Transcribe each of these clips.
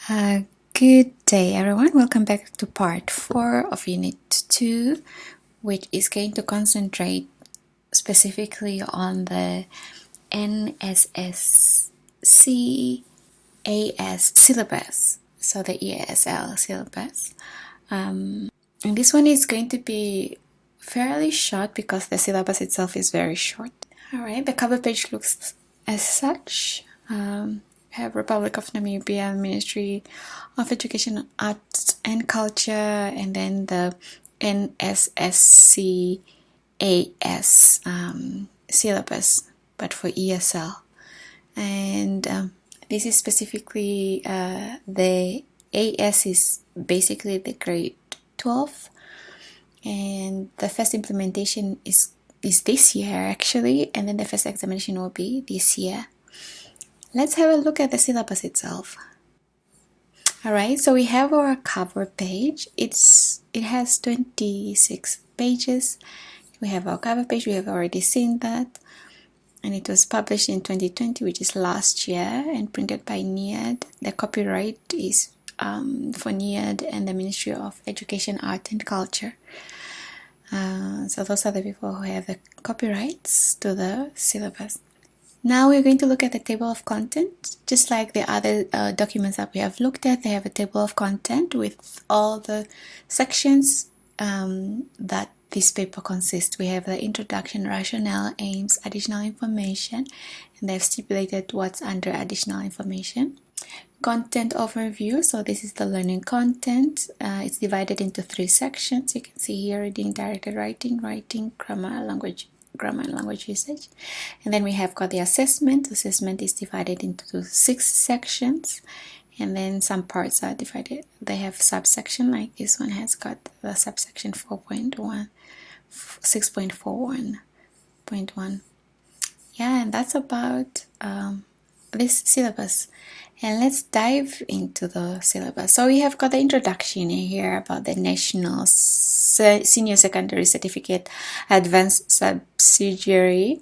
Good day, everyone. Welcome back to part 4 of Unit 2, which is going to concentrate specifically on the NSSCAS syllabus, so the ESL syllabus. And this one is going to be fairly short because the syllabus itself is very short. Alright, the cover page looks as such. We have Republic of Namibia, Ministry of Education, Arts and Culture, and then the NSSCAS syllabus, but for ESL. And this is specifically the AS is basically the grade 12, and the first implementation is this year actually, and then the first examination will be this year. Let's have a look at the syllabus itself. Alright, so we have our cover page. It has 26 pages. We have our cover page, we have already seen that. And it was published in 2020, which is last year, and printed by NIAD. The copyright is for NIAD and the Ministry of Education, Art and Culture. So those are the people who have the copyrights to the syllabus. Now we're going to look at the table of content. Just like the other documents that we have looked at, they have a table of content with all the sections that this paper consists. We have the introduction, rationale, aims, additional information, and they've stipulated what's under additional information. Content overview, so this is the learning content. It's divided into 3 sections. You can see here: reading, directed writing, grammar and language usage. And then we have got the assessment. Assessment is divided into 6 sections, and then some parts are divided. They have subsection, like this one has got the subsection 4.1, 6.41.1. Yeah, and that's about this syllabus. And let's dive into the syllabus. So we have got the introduction here about the National Senior Secondary Certificate Advanced Subsidiary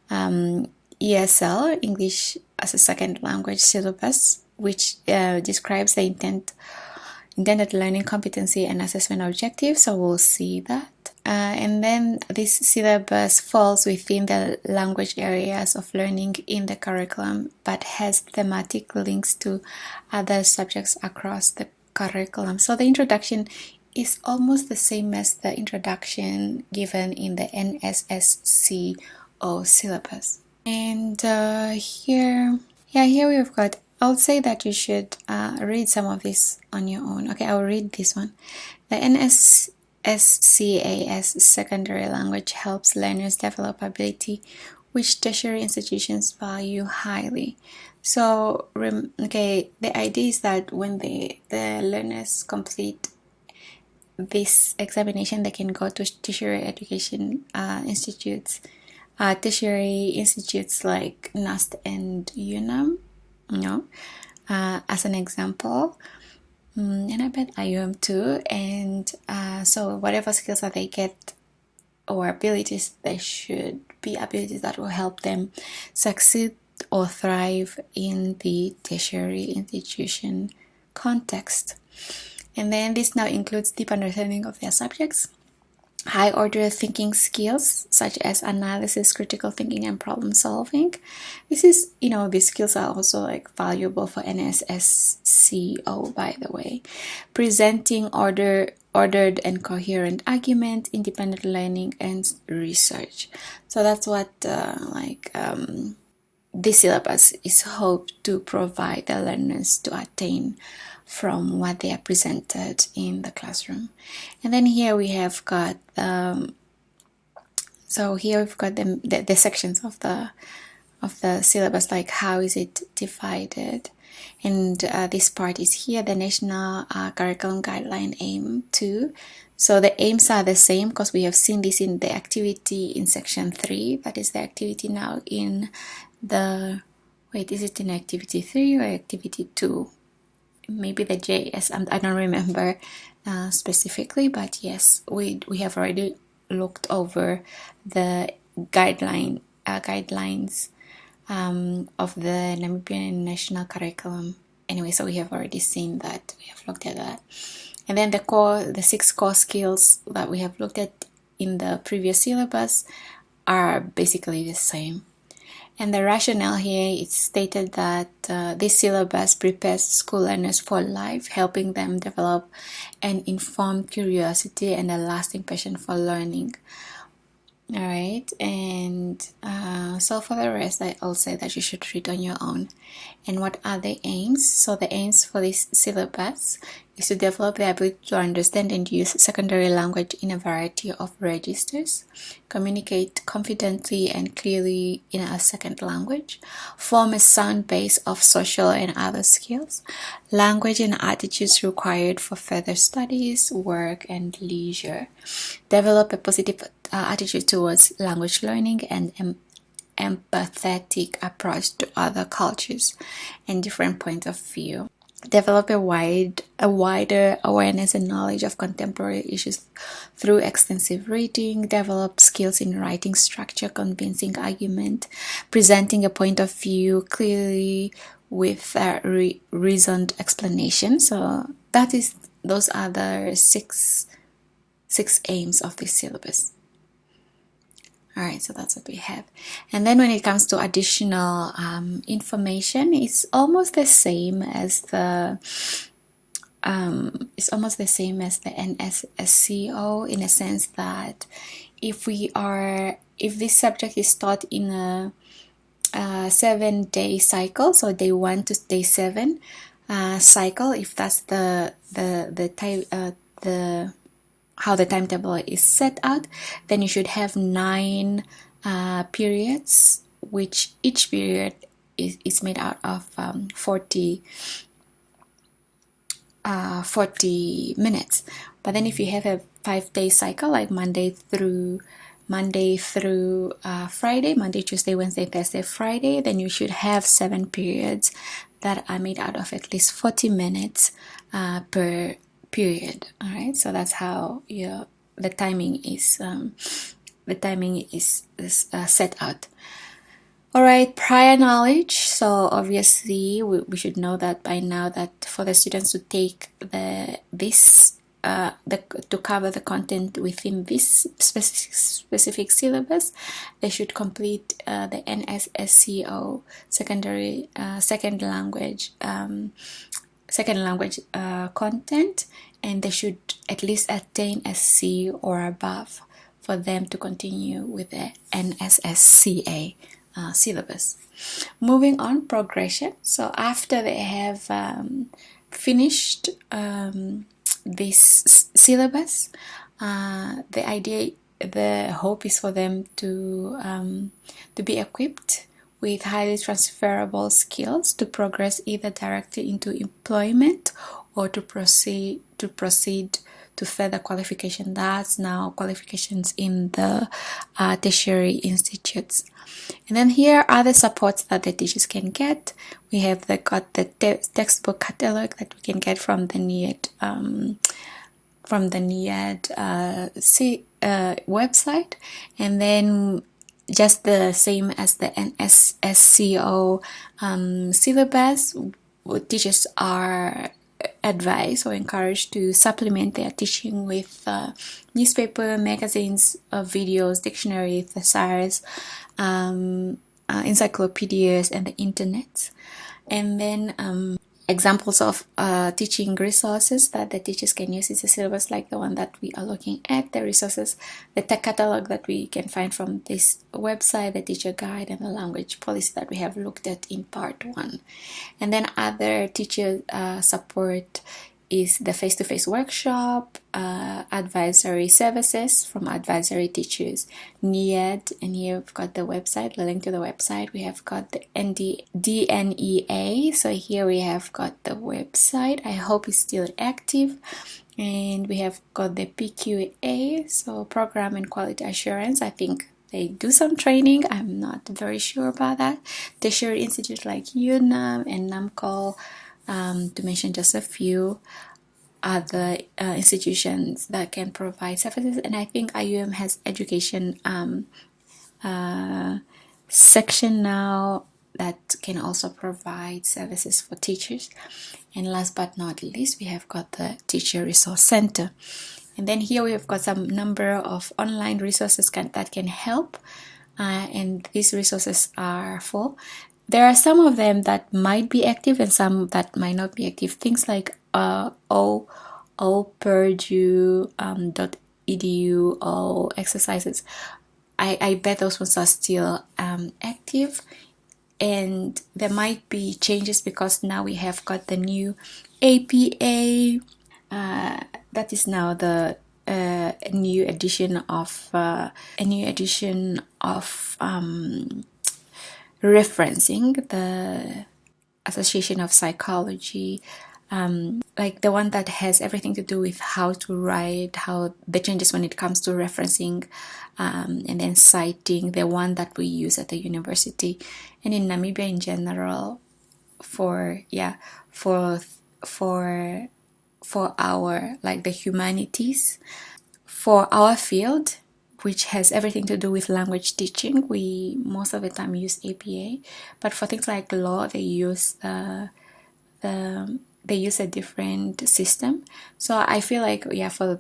ESL, English as a Second Language syllabus, which describes the intended learning competency and assessment objectives. So we'll see that. And then this syllabus falls within the language areas of learning in the curriculum, but has thematic links to other subjects across the curriculum. So the introduction is almost the same as the introduction given in the NSSCO syllabus. And here we've got, I'll say that you should read some of this on your own. Okay, I'll read this one. The NSSCAS secondary language helps learners develop ability which tertiary institutions value highly. So, the idea is that when the learners complete this examination, they can go to tertiary education institutes, tertiary institutes like NUST and UNAM, as an example. And I bet IUM too. And so whatever skills that they get or abilities, they should be abilities that will help them succeed or thrive in the tertiary institution context. And then this now includes deep understanding of their subjects, high order thinking skills such as analysis, critical thinking, and problem solving. This is, these skills are also like valuable for NSSCO, by the way. Presenting ordered and coherent argument, independent learning, and research. So that's what this syllabus is hoped to provide the learners to attain from what they are presented in the classroom. And then here we have got the sections of the syllabus, like how is it divided. And this part is here, the National Curriculum Guideline Aim 2. So the aims are the same because we have seen this in the activity in section 3. That is the activity now in the, is it in activity 3 or activity 2? Maybe the JS, I don't remember specifically, but yes, we have already looked over the guidelines of the Namibian National Curriculum anyway, so we have already seen that, we have looked at that. And then the 6 core skills that we have looked at in the previous syllabus are basically the same. And the rationale here, it's stated that this syllabus prepares school learners for life, helping them develop an informed curiosity and a lasting passion for learning. All right, and so for the rest, I'll say that you should read on your own. And what are the aims? So the aims for this syllabus is to develop the ability to understand and use secondary language in a variety of registers, communicate confidently and clearly in a second language, form a sound base of social and other skills, language and attitudes required for further studies, work, and leisure, develop a positive attitude towards language learning and empathetic approach to other cultures and different points of view. Develop a wider awareness and knowledge of contemporary issues through extensive reading. Develop skills in writing structure, convincing argument, presenting a point of view clearly with a reasoned explanation. So those are the six aims of this syllabus. All right, so that's what we have. And then when it comes to additional information, it's almost the same as the NSSCO, in a sense that if this subject is taught in a 7-day cycle, so day 1 to day 7 cycle, if that's how the timetable is set out, then you should have 9 periods, which each period is made out of 40 minutes. But then if you have a 5-day cycle, like Monday through Friday, Monday, Tuesday, Wednesday, Thursday, Friday, then you should have 7 periods that are made out of at least 40 minutes per period. All right, so that's how the timing is set out. All right, prior knowledge. So obviously we should know that by now that for the students to take to cover the content within this specific syllabus, they should complete the NSSCO second language content, and they should at least attain a C or above for them to continue with the NSSCA syllabus. Moving on, progression. So after they have finished this syllabus, the hope is for them to be equipped with highly transferable skills to progress either directly into employment or to proceed to further qualification. That's now qualifications in the tertiary institutes. And then here are the supports that the teachers can get. We have got the textbook catalog that we can get from the NIAD website, and then just the same as the NSSCO syllabus, teachers are advised or encouraged to supplement their teaching with newspaper, magazines, videos, dictionary, thesaurus, encyclopedias, and the internet. And then examples of teaching resources that the teachers can use is a syllabus like the one that we are looking at, the resources, the tech catalog that we can find from this website, the teacher guide, and the language policy that we have looked at in part 1. And then other teacher support is the face-to-face workshop, advisory services from advisory teachers, NIAD, and here we've got the website, the link to the website. We have got the DNEA, so here we have got the website. I hope it's still active. And we have got the PQA, so Program and Quality Assurance. I think they do some training. I'm not very sure about that. Tertiary institutes like UNAM and NAMCOL, to mention just a few other institutions that can provide services. And I think IUM has education section now that can also provide services for teachers. And last but not least, we have got the Teacher Resource Center. And then here we have got some number of online resources that can help. And these resources are full. There are some of them that might be active and some that might not be active. Things like Purdue.edu, all exercises. I bet those ones are still active. And there might be changes because now we have got the new APA. That is now the a new edition of referencing the Association of Psychology, like the one that has everything to do with how to write, how the changes when it comes to referencing, and then citing, the one that we use at the university and in Namibia in general for our, like, the humanities. For our field, which has everything to do with language teaching, we most of the time use APA, but for things like law, they use a different system. So I feel like, for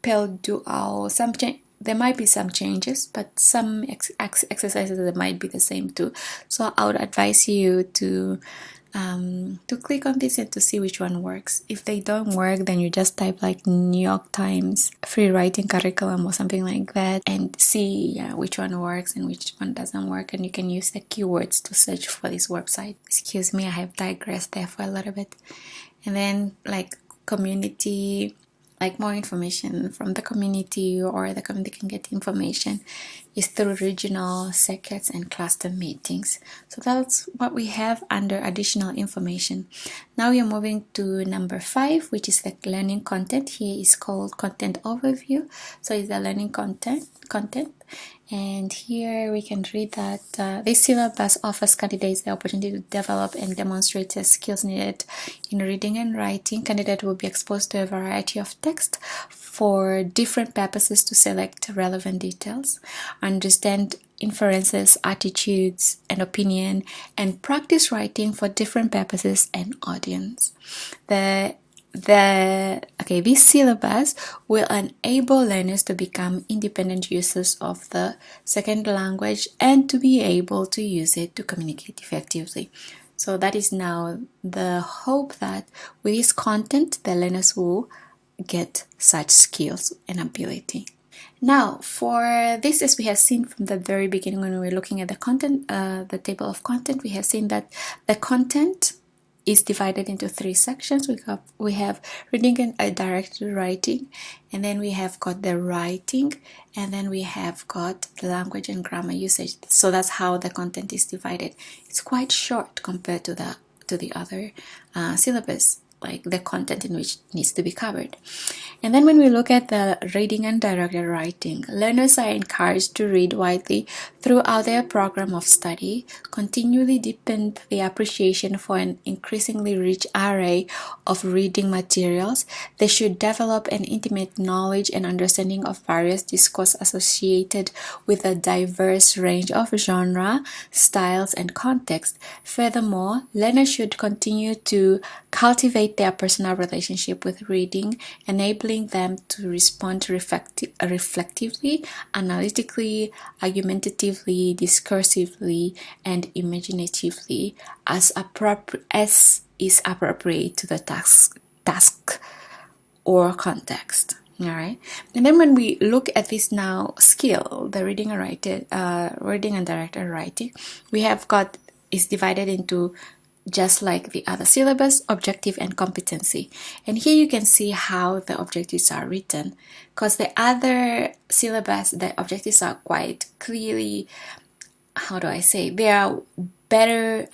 Purdue, there might be some changes, but some exercises that might be the same too. So I would advise you to click on this and to see which one works. If they don't work, then you just type like New York Times free writing curriculum or something like that and see which one works and which one doesn't work, and you can use the keywords to search for this website. Excuse me, I have digressed there for a little bit. And then like community, like more information from the community, or the community can get information, is through regional circuits and cluster meetings. So that's what we have under additional information. Now we are moving to number 5, which is the learning content. Here is called content overview. So it's the learning content. And here we can read that this syllabus offers candidates the opportunity to develop and demonstrate the skills needed in reading and writing. Candidates will be exposed to a variety of text for different purposes to select relevant details, understand inferences, attitudes, and opinion, and practice writing for different purposes and audience. This syllabus will enable learners to become independent users of the second language and to be able to use it to communicate effectively. So that is now the hope, that with this content, the learners will get such skills and ability. Now, for this, as we have seen from the very beginning when we were looking at the content, the table of content, we have seen that the content is divided into 3 sections. We have reading and directed writing, and then we have got the writing, and then we have got the language and grammar usage. So that's how the content is divided. It's quite short compared to the other syllabus, like the content in which needs to be covered. And then when we look at the reading and directed writing, learners are encouraged to read widely throughout their program of study, continually deepen their appreciation for an increasingly rich array of reading materials. They should develop an intimate knowledge and understanding of various discourse associated with a diverse range of genre, styles, and context. Furthermore, learners should continue to cultivate their personal relationship with reading, enabling them to respond reflectively, analytically, argumentatively, discursively, and imaginatively as is appropriate to the task or context. All right. And then when we look at this now skill, the reading and directed writing, we have got is divided into, just like the other syllabus, objective and competency. And here you can see how the objectives are written, because the other syllabus, the objectives are quite clearly, they are better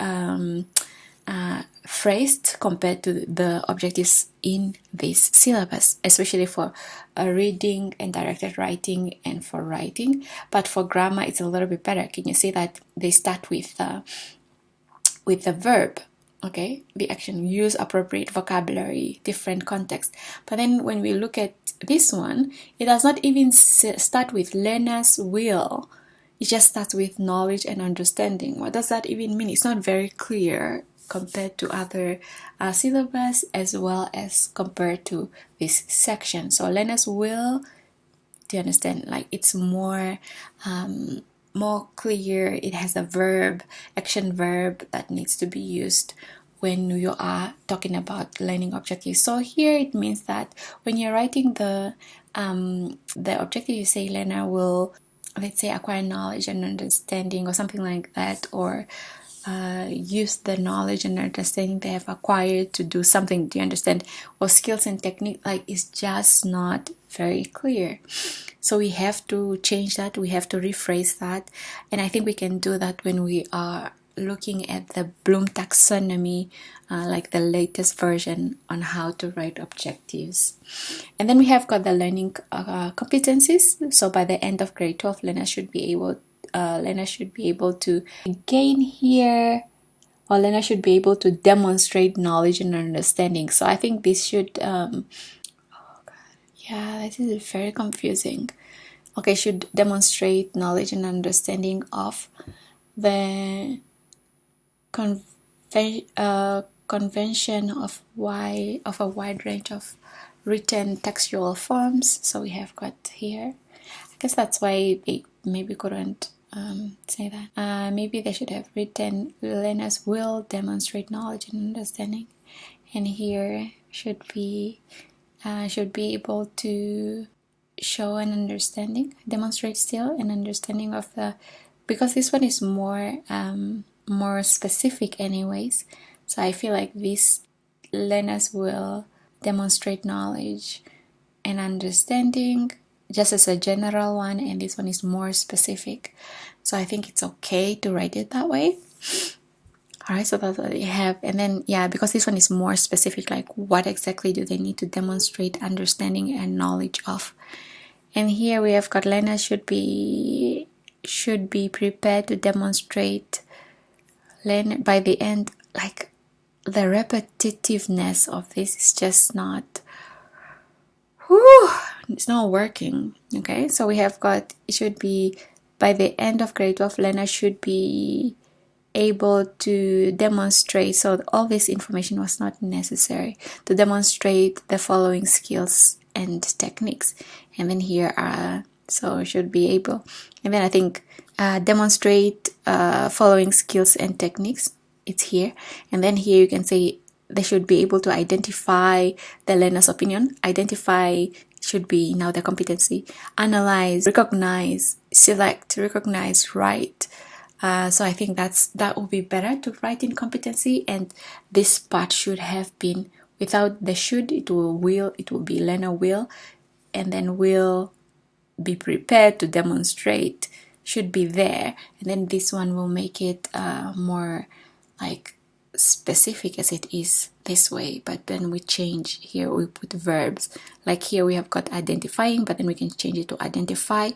phrased compared to the objectives in this syllabus, especially for reading and directed writing and for writing. But for grammar, it's a little bit better. Can you see that they start with the verb, okay, the action, use appropriate vocabulary, different context. But then when we look at this one, it does not even start with learners will it just starts with knowledge and understanding. What does that even mean? It's not very clear compared to other syllabus, as well as compared to this section. So learners will, do you understand? Like, it's more clear. It has a verb, action verb that needs to be used when you are talking about learning objectives. So here it means that when you're writing the objective, you say learner will, let's say, acquire knowledge and understanding or something like that, or use the knowledge and understanding they have acquired to do something, do you understand? Or skills and technique, like, it's just not very clear. So we have to change that, we have to rephrase that, and I think we can do that when we are looking at the Bloom taxonomy, like the latest version on how to write objectives. And then we have got the learning competencies. So by the end of grade 12, learners should be able to gain here, or learners should be able to demonstrate knowledge and understanding. So I think this should this is very confusing. Okay, should demonstrate knowledge and understanding of the convention of a wide range of written textual forms. So we have got here, I guess that's why they maybe couldn't say that. Maybe they should have written learners will demonstrate knowledge and understanding, and here should be able to show an understanding, demonstrate still an understanding of the, because this one is more specific anyways. So I feel like these learners will demonstrate knowledge and understanding just as a general one, and this one is more specific. So I think it's okay to write it that way. Alright, so that's what they have. And then, because this one is more specific, like what exactly do they need to demonstrate understanding and knowledge of. And here we have got learners should be prepared to demonstrate by the end. Like, the repetitiveness of this is just not, it's not working. Okay, so we have got, it should be by the end of grade 12, learners should be able to demonstrate. So all this information was not necessary to demonstrate the following skills and techniques. And then here so should be able, and then I think demonstrate following skills and techniques, it's here. And then here you can say they should be able to identify the learner's opinion. Identify should be now the competency. Analyze, recognize, select, recognize, write. So I think that would be better to write in competency, and this part should have been without the should. It will be learner will, and then will be prepared to demonstrate should be there, and then this one will make it more like specific as it is this way. But then we change here, we put verbs, like here we have got identifying, but then we can change it to identify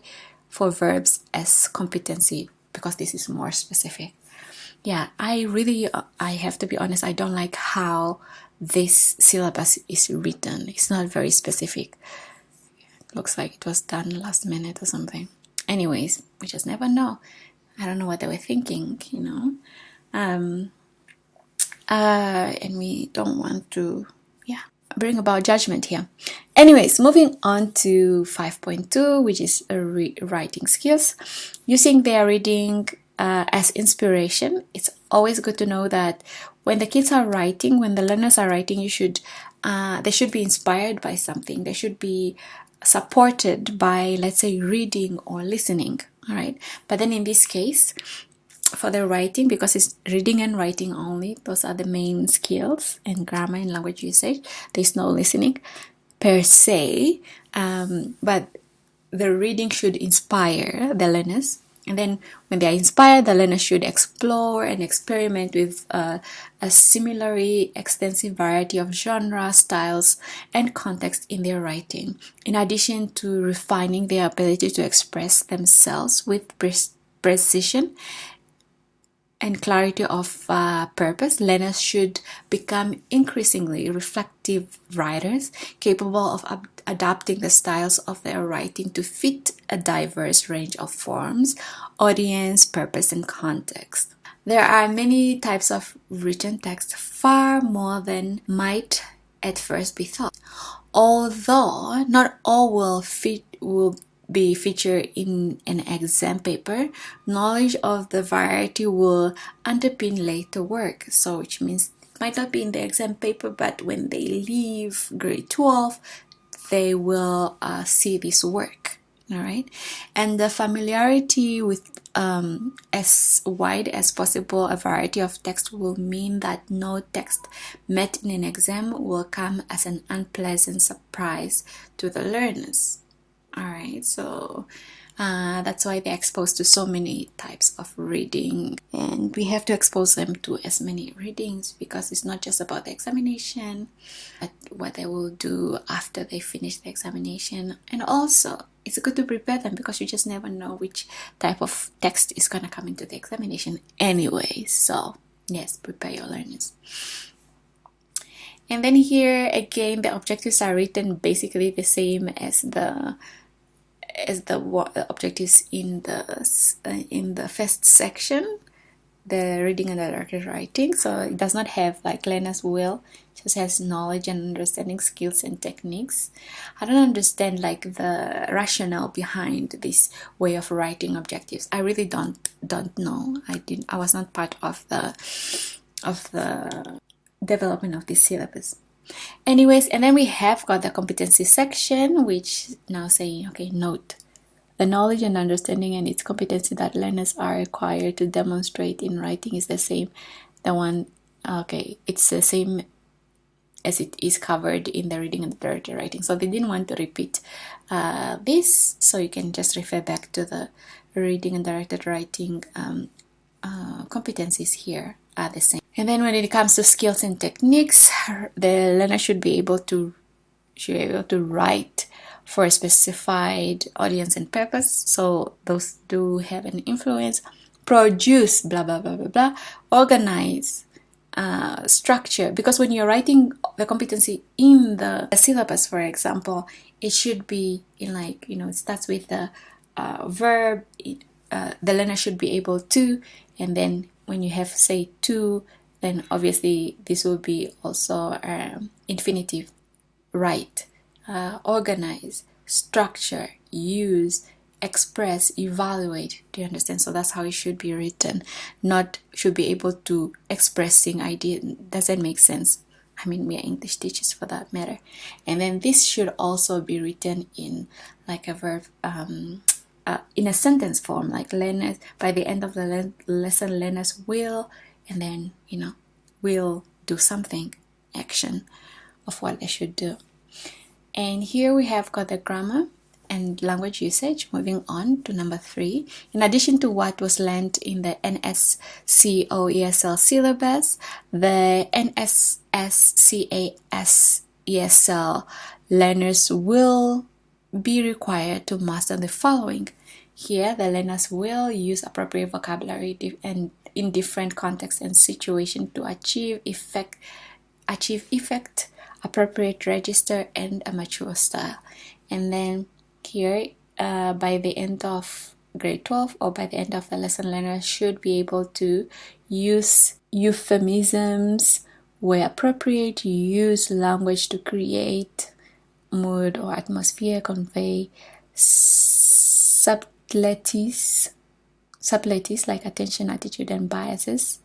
for verbs as competency, because this is more specific. I have to be honest, I don't like how this syllabus is written. It's not very specific. It looks like it was done last minute or something. Anyways, we just never know. I don't know what they were thinking, and we don't want to bring about judgment here. Anyways, moving on to 5.2, which is writing skills. Using their reading as inspiration. It's always good to know that when the kids are writing, when the learners are writing, they should be inspired by something. They should be supported by, let's say, reading or listening. All right, but then in this case, for the writing, because it's reading and writing only, those are the main skills, and grammar and language usage, there's no listening per se, but the reading should inspire the learners, and then when they are inspired, the learners should explore and experiment with a similarly extensive variety of genre, styles, and context in their writing, in addition to refining their ability to express themselves with precision and clarity of purpose, learners should become increasingly reflective writers capable of adapting the styles of their writing to fit a diverse range of forms, audience, purpose, and context. There are many types of written text, far more than might at first be thought. Although not all will be featured in an exam paper, knowledge of the variety will underpin later work. So which means it might not be in the exam paper, but when they leave grade 12, they will see this work. All right, and the familiarity with as wide as possible a variety of text will mean that no text met in an exam will come as an unpleasant surprise to the learners. All right, so that's why they're exposed to so many types of reading, and we have to expose them to as many readings because it's not just about the examination, but what they will do after they finish the examination. And also it's good to prepare them because you just never know which type of text is going to come into the examination anyway. So yes, prepare your learners. And then here again, the objectives are written basically the same as the objectives in the first section, the reading and directed writing. So it does not have like learners will, it just has knowledge and understanding, skills and techniques. I don't understand like the rationale behind this way of writing objectives. I really don't know. I was not part of the development of this syllabus. Anyways, and then we have got the competency section, which now saying, okay, note the knowledge and understanding and its competency that learners are required to demonstrate in writing is the same. It's the same as it is covered in the reading and the directed writing. So they didn't want to repeat this, so you can just refer back to the reading and directed writing competencies here are the same. And then when it comes to skills and techniques, the learner should be able to write for a specified audience and purpose. So those do have an influence. Produce, blah, blah, blah, blah, blah. Organize, structure. Because when you're writing the competency in the syllabus, for example, it should be in it starts with the verb. The learner should be able to, and then when you have say to, then obviously this will be also infinitive. Write, organize, structure, use, express, evaluate. Do you understand? So that's how it should be written. Not should be able to expressing idea. Doesn't make sense. I mean, we are English teachers for that matter. And then this should also be written in like a verb, in a sentence form, like learners, by the end of the lesson, learners will, and then, will do something, action of what they should do. And here we have got the grammar and language usage. Moving on to number 3. In addition to what was learned in the NSSCAS syllabus, the NSSCAS ESL learners will be required to master the following. Here, the learners will use appropriate vocabulary and in different contexts and situations to achieve effect, appropriate register, and a mature style. And then here, by the end of grade 12 or by the end of the lesson, learners should be able to use euphemisms where appropriate, use language to create mood or atmosphere, convey subtleties like attention, attitude, and biases.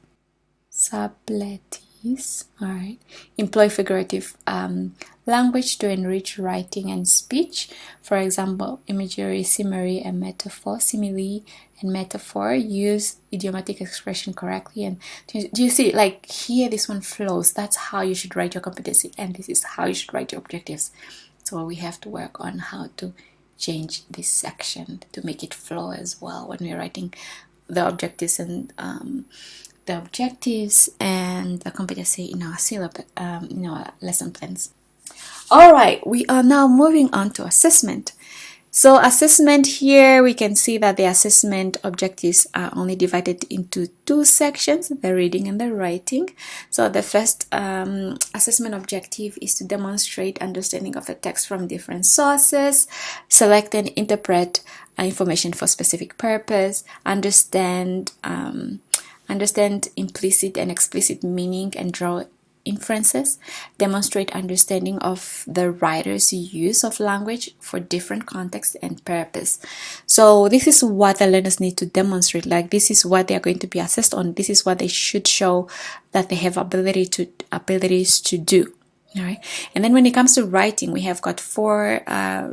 Subtleties, all right. Employ figurative language to enrich writing and speech. For example, imagery, simile, and metaphor. Simile and metaphor. Use idiomatic expression correctly. And do you see, like here, this one flows. That's how you should write your competency, and this is how you should write your objectives. So we have to work on how to change this section to make it flow as well when we're writing the objectives and the competency in our syllabus, in our lesson plans. All right, we are now moving on to assessment. So assessment here, we can see that the assessment objectives are only divided into two sections, the reading and the writing. So the first assessment objective is to demonstrate understanding of the text from different sources, select and interpret information for specific purpose, understand implicit and explicit meaning and draw inferences, demonstrate understanding of the writer's use of language for different contexts and purpose. So this is what the learners need to demonstrate. Like, this is what they are going to be assessed on. This is what they should show that they have abilities to do. All right. And then when it comes to writing, we have got 4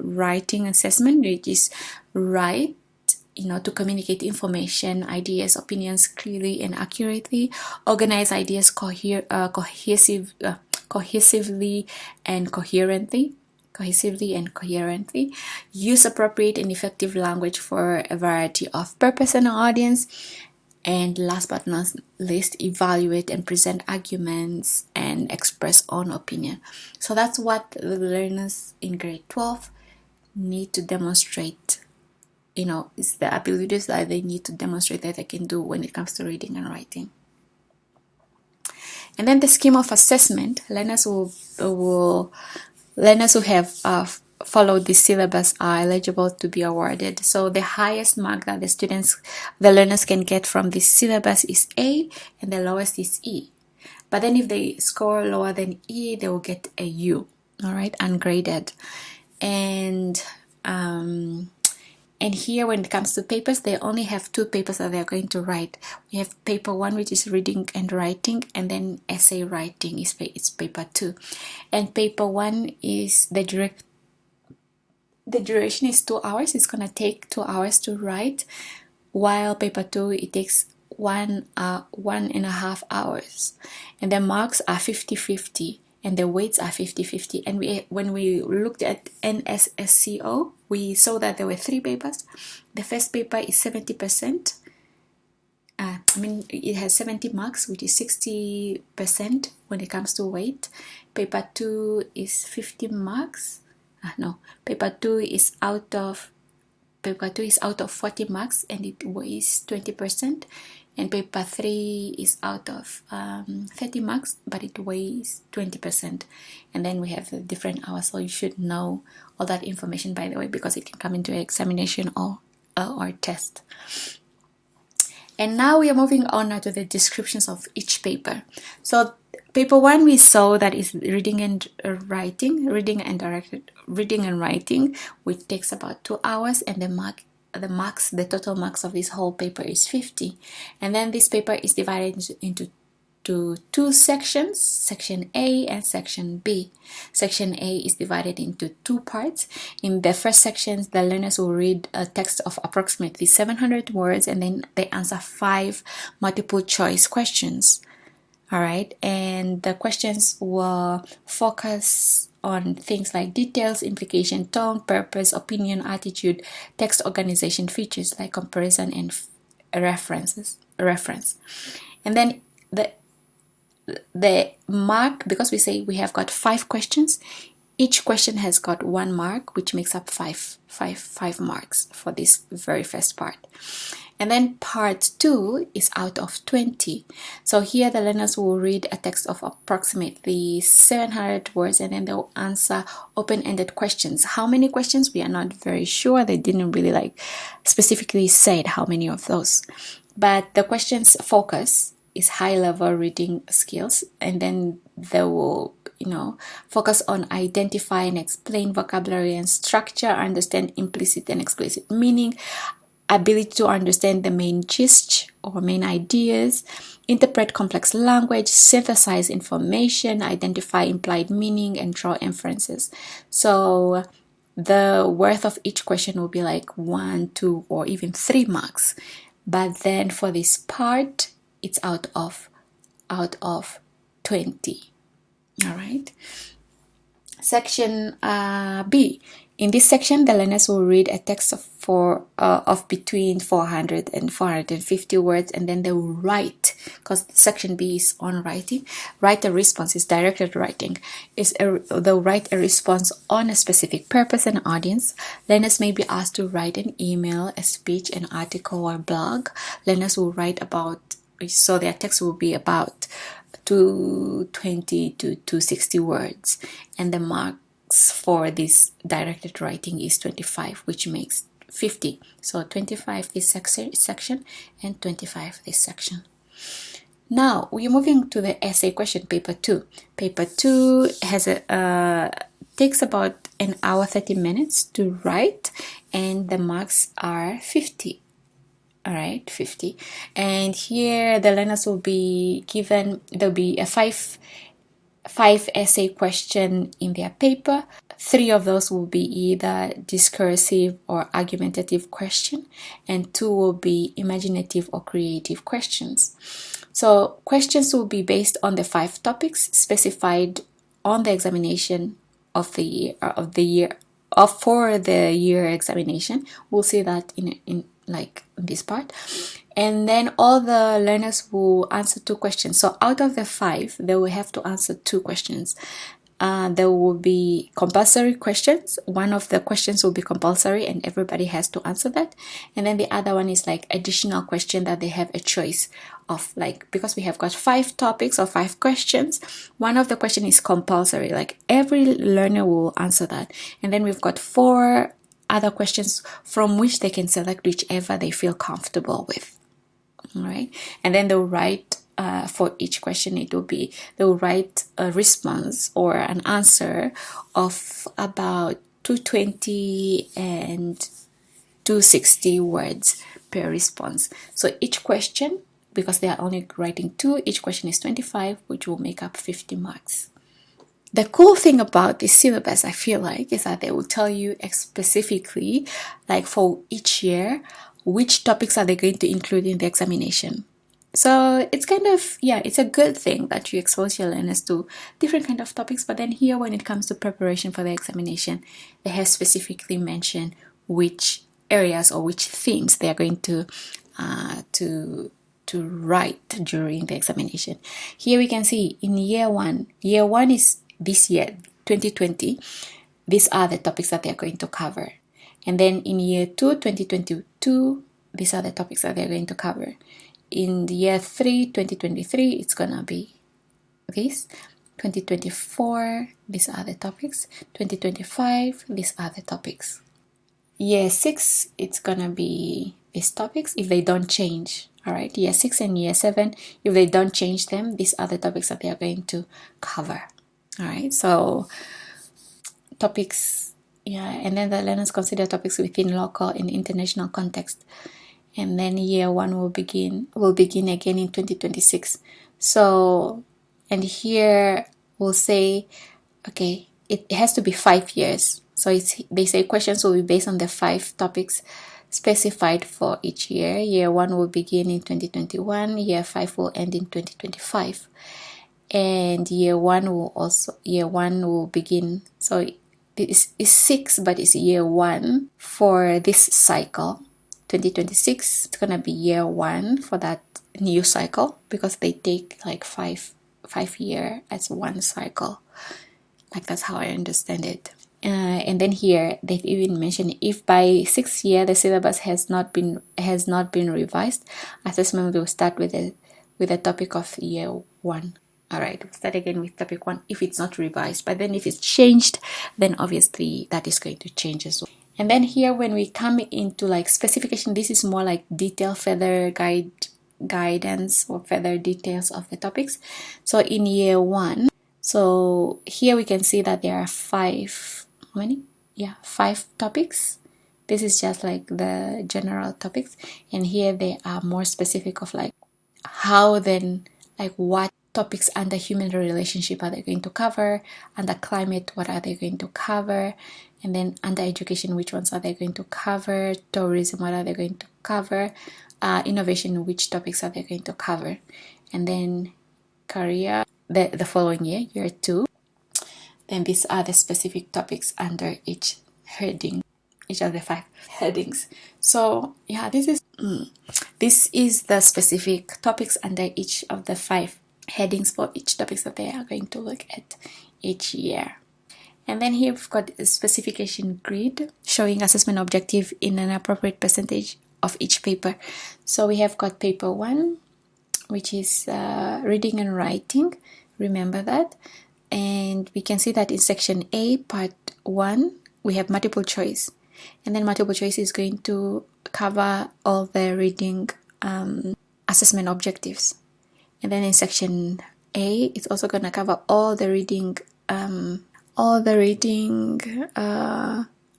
writing assessment, which is write, to communicate information, ideas, opinions clearly and accurately, organize ideas cohesively and coherently, use appropriate and effective language for a variety of purpose and audience, and last but not least, evaluate and present arguments and express own opinion. So that's what the learners in grade 12 need to demonstrate. It's the abilities that they need to demonstrate that they can do when it comes to reading and writing. And then the scheme of assessment, learners who have followed the syllabus are eligible to be awarded. So the highest mark that the learners can get from this syllabus is A, and the lowest is E. But then if they score lower than E, they will get a U, all right, ungraded. And here, when it comes to papers, they only have 2 papers that they're going to write. We have paper 1, which is reading and writing, and then essay writing it's paper 2. And paper 1 is the duration is 2 hours. It's gonna take 2 hours to write, while paper 2, it takes 1.5 hours. And the marks are 50-50. And the weights are 50-50. And when we looked at NSSCO, we saw that there were 3 papers. The first paper is 70%. It has 70 marks, which is 60% when it comes to weight. Paper 2 is 50 marks. Paper 2 is out of 40 marks, and it weighs 20%. And paper 3 is out of 30 marks, but it weighs 20%. And then we have the different hours, so you should know all that information, by the way, because it can come into examination or test. And now we are moving on now to the descriptions of each paper. So paper 1, we saw that is reading and writing, which takes about 2 hours, and the total marks of this whole paper is 50. And then this paper is divided into 2 sections, section A and section B. Section A is divided into 2 parts. In the first section, the learners will read a text of approximately 700 words, and then they answer 5 multiple choice questions. All right, and the questions will focus on things like details, implication, tone, purpose, opinion, attitude, text organization features like comparison and reference. And then the mark, because we say we have got 5 questions, each question has got 1 mark, which makes up 5 marks for this very first part. And then part 2 is out of 20. So here the learners will read a text of approximately 700 words, and then they'll answer open-ended questions. How many questions? We are not very sure. They didn't really specifically say how many of those. But the questions focus is high-level reading skills, and then they will focus on identify and explain vocabulary and structure, understand implicit and explicit meaning, ability to understand the main gist or main ideas, interpret complex language, synthesize information, identify implied meaning, and draw inferences. So the worth of each question will be 1, 2, or even 3 marks. But then for this part, it's out of 20. All right. Section B. In this section, the learners will read a text of of between 400 and 450 words, and then they will write, because section B is on writing. Write a response is directed writing. They'll write a response on a specific purpose and audience. Learners may be asked to write an email, a speech, an article, or blog. Learners will write about, so their text will be about 220 to 260 words, and the marks for this directed writing is 25, which makes 50. So 25 this section and 25 this section. Now we're moving to the essay question, paper 2. Paper 2 has takes about an hour 30 minutes to write, and the marks are 50. All right, 50. And here the learners will be given, there'll be a five essay question in their paper. 3 of those will be either discursive or argumentative question, and 2 will be imaginative or creative questions. So questions will be based on the 5 topics specified on the examination for the year examination. We'll see that in this part. And then all the learners will answer 2 questions. So out of the 5, they will have to answer 2 questions. There will be compulsory questions. One of the questions will be compulsory and everybody has to answer that. And then the other one is like additional question that they have a choice of, like, because we have got 5 topics or 5 questions, one of the question is compulsory, like every learner will answer that. And then we've got 4 other questions from which they can select whichever they feel comfortable with. All right. And then they'll write for each question, they'll write a response or an answer of about 220 and 260 words per response. So each question, because they are only writing 2, each question is 25, which will make up 50 marks. The cool thing about this syllabus, I feel like, is that they will tell you specifically, like for each year, which topics are they going to include in the examination. So it's kind of, it's a good thing that you expose your learners to different kind of topics. But then here, when it comes to preparation for the examination, they have specifically mentioned which areas or which themes they are going to write during the examination. Here we can see in year 1 is this year, 2020, these are the topics that they are going to cover. And then in year 2, 2022, these are the topics that they're going to cover. In the year 3, 2023, it's gonna be this. 2024, these are the topics. 2025, these are the topics. Year 6, it's gonna be these topics if they don't change. All right, year 6 and year 7, if they don't change them, these are the topics that they are going to cover. All right, so topics, and then the learners consider topics within local and international context. And then year 1 will begin again in 2026. So, and here we'll say, okay, it has to be 5 years. So they say questions will be based on the 5 topics specified for each year. Year 1 will begin in 2021. Year 5 will end in 2025. And year 1 will begin. So it's 6, but it's year 1 for this cycle. 2026, it's gonna be year 1 for that new cycle, because they take like 5 year as one cycle. Like, that's how I understand it. And then here they've even mentioned, if by 6th year the syllabus has not been revised, assessment will start with the topic of year 1. All right, we'll start again with topic 1 if it's not revised. But then if it's changed, then obviously that is going to change as well. And then here, when we come into like specification, this is more like detail, further guidance or further details of the topics. So in year 1, so here we can see that there are 5 topics. This is just like the general topics, and here they are more specific of like how then, like what topics under human relationship are they going to cover, under climate what are they going to cover, and then under education which ones are they going to cover, tourism what are they going to cover, innovation which topics are they going to cover, and then career the following year, year 2. Then these are the specific topics under each heading. each of the 5 headings. So yeah, this is the specific topics under each of the 5 headings for each topics that they are going to look at each year. And then here we've got a specification grid showing assessment objective in an appropriate percentage of each paper. So we have got paper 1, which is reading and writing. Remember that. And we can see that in section A, part 1, we have multiple choice. And then multiple choice is going to cover all the reading assessment objectives. And then in section A, it's also going to cover all the reading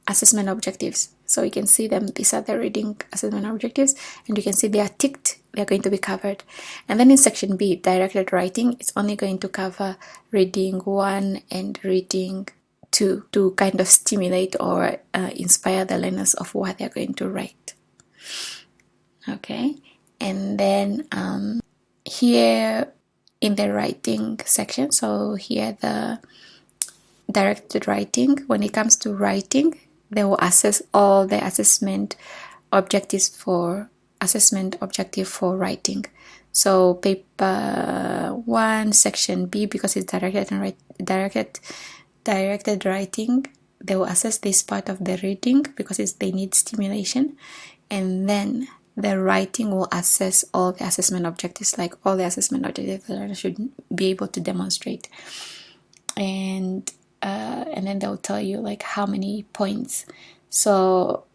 assessment objectives. So you can see them. These are the reading assessment objectives, and you can see they are ticked. They are going to be covered. And then in section B, directed writing, it's only going to cover reading 1 and reading 2 to kind of stimulate or inspire the learners of what they're going to write. Okay, and then here in the writing section, so here the directed writing, when it comes to writing, they will assess all the assessment objective for writing. So paper 1, section B, because it's directed writing, they will assess this part of the reading because they need stimulation, and then the writing will assess all the assessment objectives, like all the assessment objectives the learner should be able to demonstrate, and then they'll tell you like how many points. So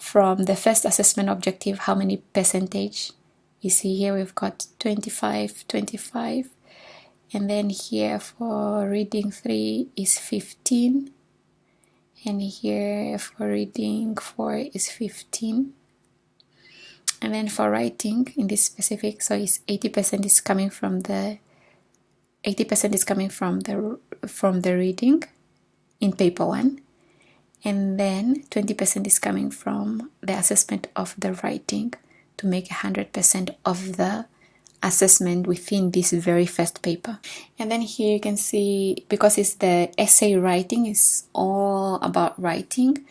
from the first assessment objective, how many percentage? You see here we've got 25, and then here for reading 3 is 15, and here for reading 4 is 15, and then for writing in this specific, so it's 80% is coming from the reading in paper 1, and then 20% is coming from the assessment of the writing to make 100% of the assessment within this very first paper. And then here you can see, because it's the essay writing, is all about writing,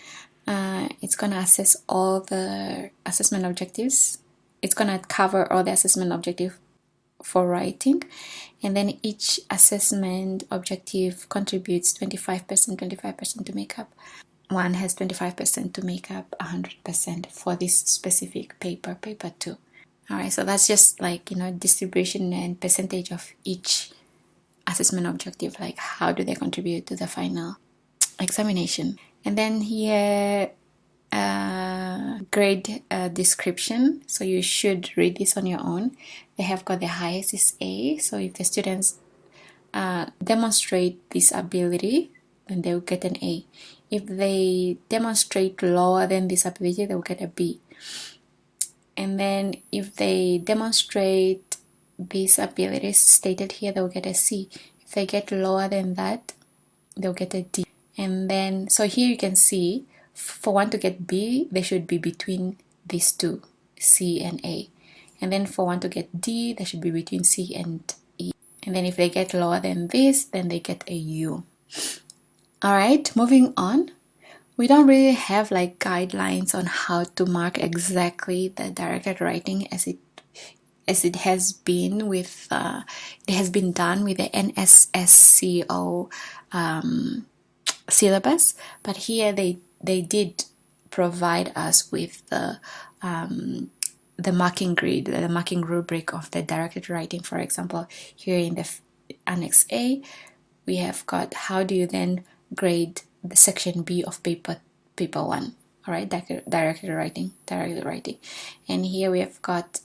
it's going to assess all the assessment objectives. It's going to cover all the assessment objectives for writing, and then each assessment objective contributes 25% to make up. One has 25% to make up 100% for this specific paper 2. Alright, so that's just like, distribution and percentage of each assessment objective, like how do they contribute to the final examination. And then here, grade description, so you should read this on your own. They have got the highest is A, so if the students demonstrate this ability, then they will get an A. If they demonstrate lower than this ability, they will get a B. And then if they demonstrate these abilities stated here, they will get a C. If they get lower than that, they'll get a D. And then, so here you can see, for one to get B, they should be between these two, C and A. And then for one to get D, they should be between C and E. And then if they get lower than this, then they get a U. Alright, moving on. We don't really have like guidelines on how to mark exactly the directed writing as it has been with it has been done with the NSSCAS syllabus, but here they did provide us with the marking grid, the marking rubric of the directed writing. For example, here in the Annex A, we have got how do you then grade the section B of paper 1, all right, directed writing. And here we have got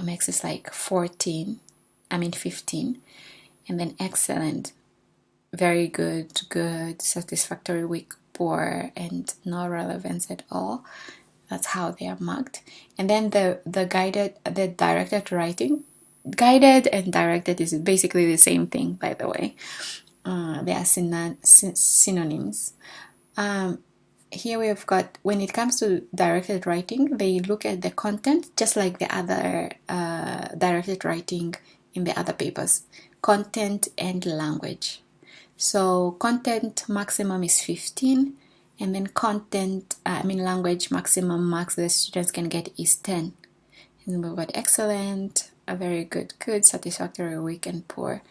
maxes like 15, and then excellent, very good, satisfactory, weak, poor, and no relevance at all. That's how they are marked. And then the directed writing, guided and directed is basically the same thing, by the way. They are synonyms. Here we have got, when it comes to directed writing, they look at the content just like the other directed writing in the other papers. Content and language. So content maximum is 15, And then content, language, maximum marks the students can get is 10. And then we've got excellent, a very good, good, satisfactory, weak, and poor.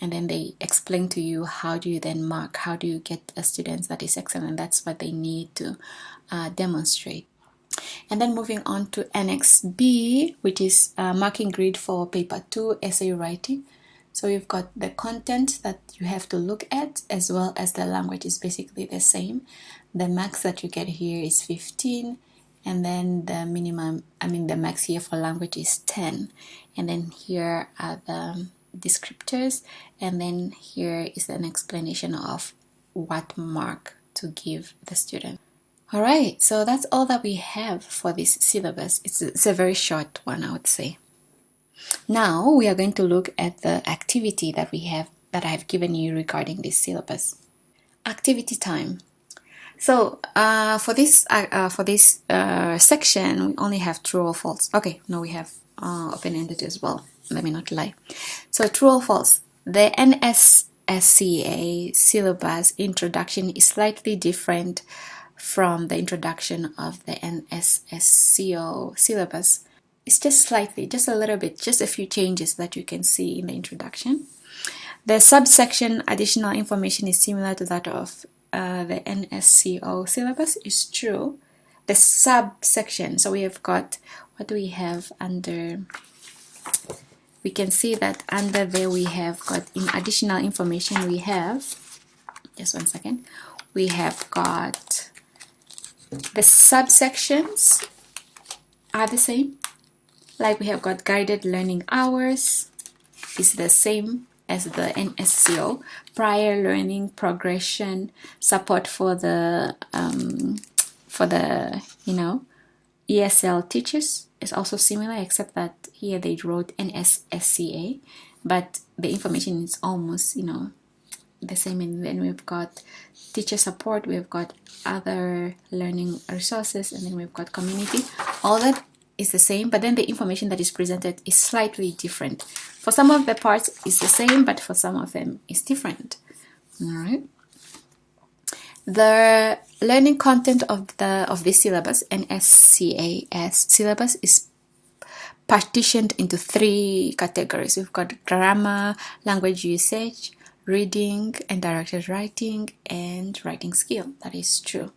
And then they explain to you how do you then mark, how do you get a student that is excellent. That's what they need to demonstrate. And then moving on to Annex B, which is marking grid for paper 2 essay writing. So you've got the content that you have to look at, as well as the language is basically the same. The max that you get here is 15, and then the minimum, the max here for language is 10. And then here are the descriptors, and then here is an explanation of what mark to give the student. All right, so that's all that we have for this syllabus. It's a very short one, I would say. Now we are going to look at the activity that we have, that I have given you regarding this syllabus. Activity time. So for this section, we only have true or false. Okay, no, we have open-ended as well. Let me not lie. So true or false. The NSSCAS Syllabus Introduction is slightly different from the introduction of the NSSCO syllabus. It's just slightly, just a little bit, just a few changes that you can see in the introduction. The subsection additional information is similar to that of the NSCO syllabus, is true. The subsection, so we have got, what do we have under? We can see that under there we have got, in additional information, we have, just one second, we have got the subsections are the same. Like we have got guided learning hours is the same as the NSCO. Prior learning progression, support for the ESL teachers is also similar, except that here they wrote NSSCA, but the information is almost the same. And then we've got teacher support, we've got other learning resources, and then we've got community. All that is the same, but then the information that is presented is slightly different. For some of the parts is the same, but for some of them is different. All right. The learning content of this syllabus, NSSCAS syllabus, is partitioned into 3 categories. We've got grammar, language usage, reading and directed writing, and writing skill. That is true.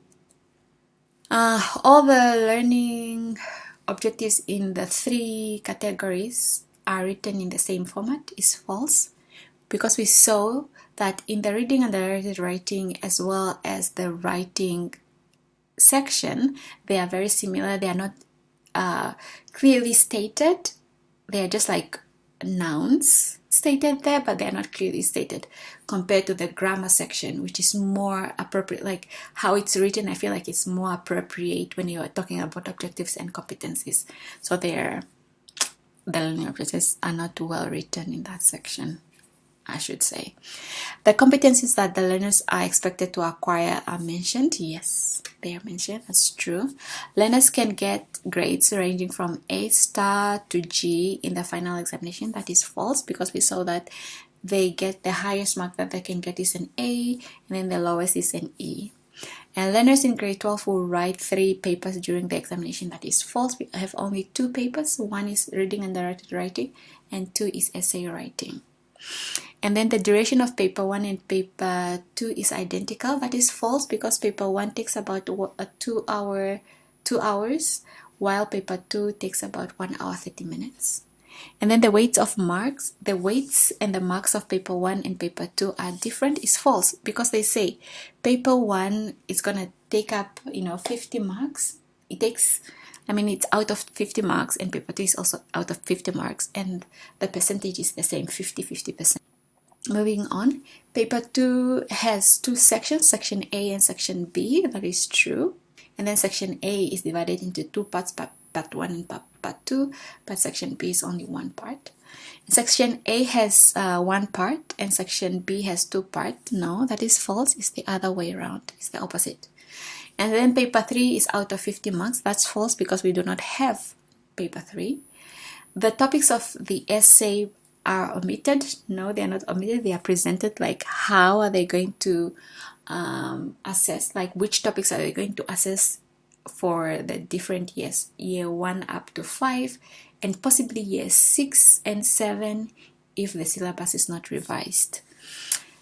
All the learning objectives in the 3 categories are written in the same format is false, because we saw that in the reading and directed writing as well as the writing section, they are very similar. They are not clearly stated. They are just like nouns stated there, but they are not clearly stated, compared to the grammar section, which is more appropriate. Like how it's written, I feel like it's more appropriate when you are talking about objectives and competencies. So the learning objectives are not well written in that section, I should say. The competencies that the learners are expected to acquire are mentioned. Yes, they are mentioned. That's true. Learners can get grades ranging from A star to G in the final examination. That is false, because we saw that they get the highest mark that they can get is an A, and then the lowest is an E. And learners in grade 12 will write 3 papers during the examination. That is false. We have only 2 papers. One is reading and directed writing, and 2 is essay writing. And then the duration of paper 1 and paper 2 is identical. That is false, because paper 1 takes about 2 hours, while paper 2 takes about 1 hour 30 minutes. And then the weights of marks, the weights and the marks of paper 1 and paper 2 are different, is false, because they say paper 1 is going to take up 50 marks. It's out of 50 marks, and paper 2 is also out of 50 marks, and the percentage is the same, 50-50%. Moving on, paper 2 has 2 sections, section A and section B. That is true. And then section A is divided into 2 parts, part 1 and part 2, but section B is only 1 part. Section A has 1 part, and section B has 2 parts. No, that is false. It's the other way around. It's the opposite. And then paper 3 is out of 50 marks. That's false, because we do not have paper 3. The topics of the essay are omitted. No, they are not omitted. They are presented like how are they going to assess, like which topics are they going to assess for the different years, year 1 up to 5, and possibly year 6 and 7 if the syllabus is not revised.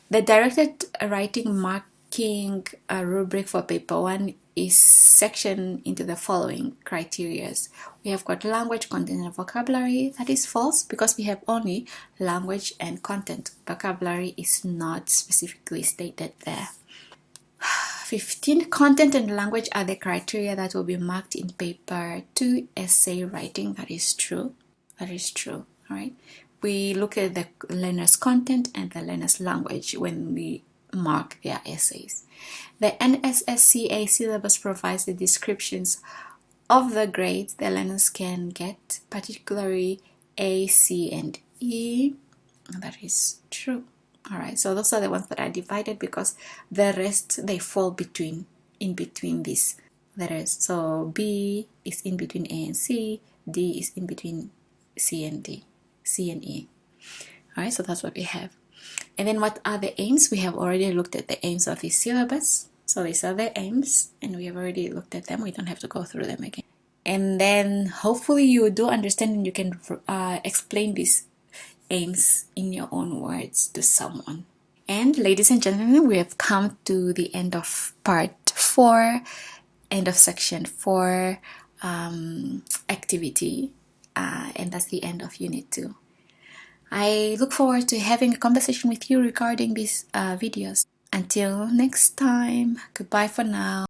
The directed writing marking rubric for paper 1 is sectioned into the following criteria. We have got language, content, and vocabulary. That is false because we have only language and content. Vocabulary is not specifically stated there. 15. Content and language are the criteria that will be marked in paper 2 essay writing. That is true. That is true. All right. We look at the learner's content and the learner's language when we mark their essays. The NSSCAS syllabus provides the descriptions of the grades the learners can get, particularly A, C, and E. That is true. Alright, so those are the ones that are divided because the rest, they fall in between these letters. So B is in between A and C, D is in between C and E. Alright, so that's what we have. And then what are the aims? We have already looked at the aims of this syllabus. So these are the aims, and we have already looked at them. We don't have to go through them again. And then hopefully you do understand and you can explain these aims in your own words to someone. And ladies and gentlemen, we have come to the end of part 4, end of section 4 activity, and that's the end of unit 2. I look forward to having a conversation with you regarding these videos. Until next time, goodbye for now.